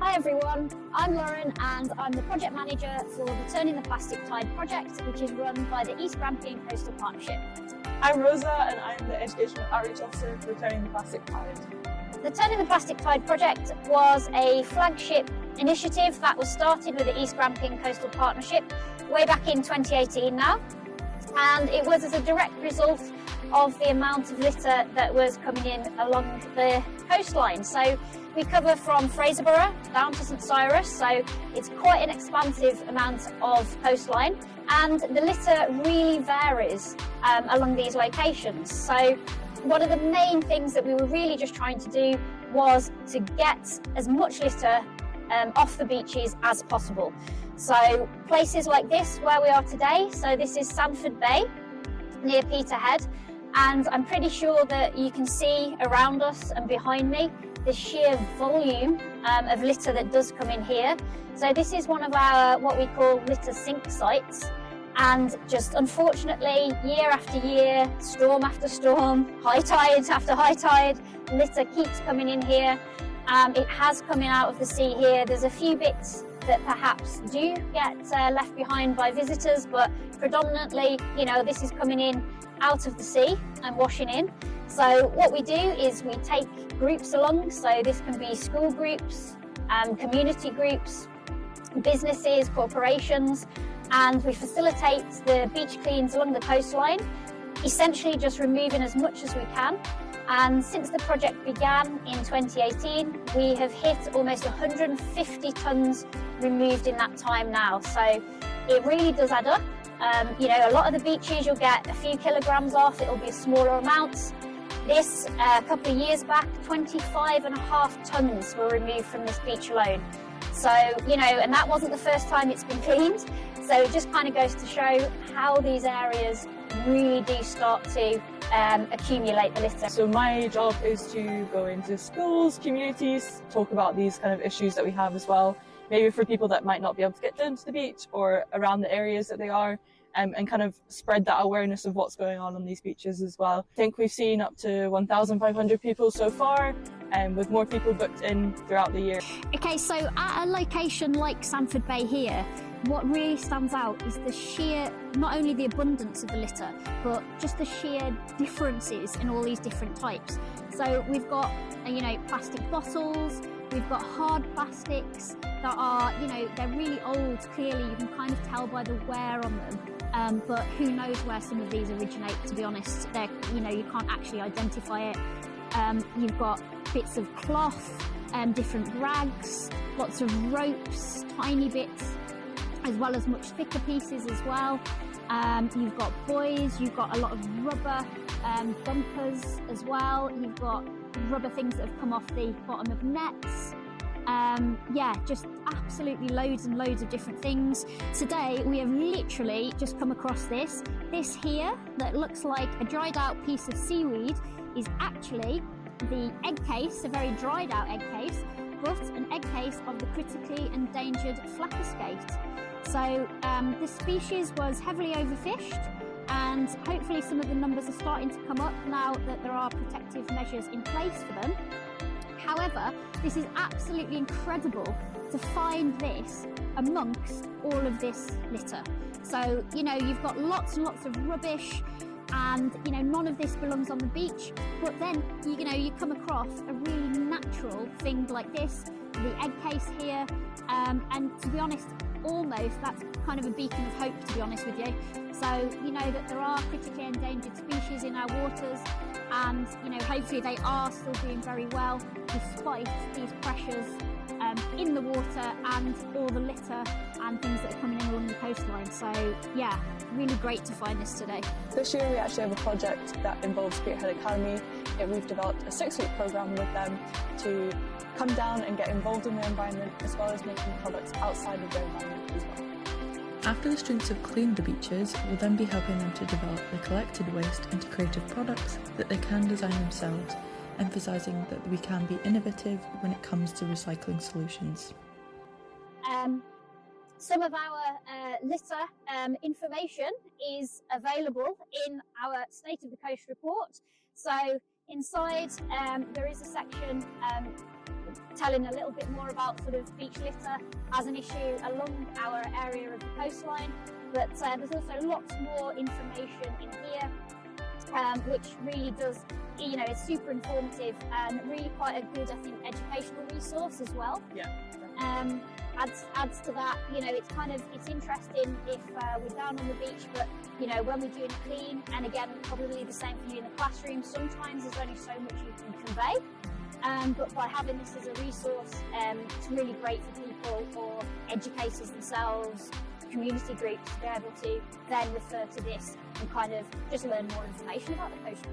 Hi everyone, I'm Lauren and I'm the project manager for the Turning the Plastic Tide project, which is run by the East Grampain Coastal Partnership. I'm Rosa and I'm the Educational Outreach Officer for Turning the Plastic Tide. The Turning the Plastic Tide project was a flagship initiative that was started with the East Grampain Coastal Partnership way back in 2018 now, and it was as a direct result of the amount of litter that was coming in along the coastline. So we cover from Fraserburgh down to St Cyrus, so it's quite an expansive amount of coastline, and the litter really varies along these locations. So one of the main things that we were really just trying to do was to get as much litter off the beaches as possible. So places like this where we are today, so this is Sandford Bay near Peterhead, and I'm pretty sure that you can see around us and behind me the sheer volume of litter that does come in here. So this is one of our what we call litter sink sites, and just unfortunately year after year, storm after storm, high tide after high tide, litter keeps coming in here. It has coming out of the sea here. There's a few bits that perhaps do get left behind by visitors, but predominantly, you know, this is coming in out of the sea and washing in. So what we do is we take groups along, so this can be school groups, community groups, businesses, corporations, and we facilitate the beach cleans along the coastline, essentially just removing as much as we can. And since the project began in 2018, we have hit almost 150 tonnes removed in that time now. So it really does add up. You know, a lot of the beaches you'll get a few kilograms off, it'll be smaller amounts. This, a couple of years back, 25.5 tonnes were removed from this beach alone. So, you know, and that wasn't the first time it's been cleaned. So it just kind of goes to show how these areas really do start to accumulate the litter. So my job is to go into schools, communities, talk about these kind of issues that we have as well. Maybe for people that might not be able to get down to the beach or around the areas that they are, and kind of spread that awareness of what's going on these beaches as well. I think we've seen up to 1,500 people so far, with more people booked in throughout the year. Okay, so at a location like Sandford Bay here, what really stands out is the sheer, not only the abundance of the litter, but just the sheer differences in all these different types. So we've got, you know, plastic bottles, we've got hard plastics that are, you know, they're really old, clearly you can kind of tell by the wear on them. But who knows where some of these originate, to be honest. They're, you know, you can't actually identify it. You've got bits of cloth, different rags, lots of ropes, tiny bits, as well as much thicker pieces as well. You've got buoys, you've got a lot of rubber bumpers as well. You've got rubber things that have come off the bottom of nets. Yeah, just absolutely loads and loads of different things. Today we have literally just come across this. This here that looks like a dried out piece of seaweed is actually the egg case, a very dried out egg case, but an egg case of the critically endangered flapper skate. So the species was heavily overfished, and hopefully some of the numbers are starting to come up now that there are protective measures in place for them. However, this is absolutely incredible to find this amongst all of this litter. So, you know, you've got lots and lots of rubbish, and, you know, none of this belongs on the beach, but then, you know, you come across a really natural thing like this, the egg case here, and to be honest, almost that's kind of a beacon of hope, to be honest with you. So, you know, that there are critically endangered species in our waters, and, you know, hopefully they are still doing very well despite these pressures in the water and all the litter and things that are coming in along the coastline. So yeah, really great to find this today. This year we actually have a project that involves Peterhead Academy. We've developed a 6-week programme with them to come down and get involved in the environment, as well as making products outside of their environment as well. After the students have cleaned the beaches, we'll then be helping them to develop the collected waste into creative products that they can design themselves, emphasising that we can be innovative when it comes to recycling solutions. Some of our litter information is available in our State of the Coast report. So inside there is a section telling a little bit more about sort of beach litter as an issue along our area of the coastline. But there's also lots more information in here, which really does, you know, it's super informative and really quite a good, I think, educational resource as well. Yeah. Adds to that, you know, it's interesting if we're down on the beach, but you know, when we're doing a clean, and again, probably the same for you in the classroom, sometimes there's only so much you can convey. But by having this as a resource, it's really great for people or educators themselves, community groups to be able to then refer to this and kind of just learn more information about the coast.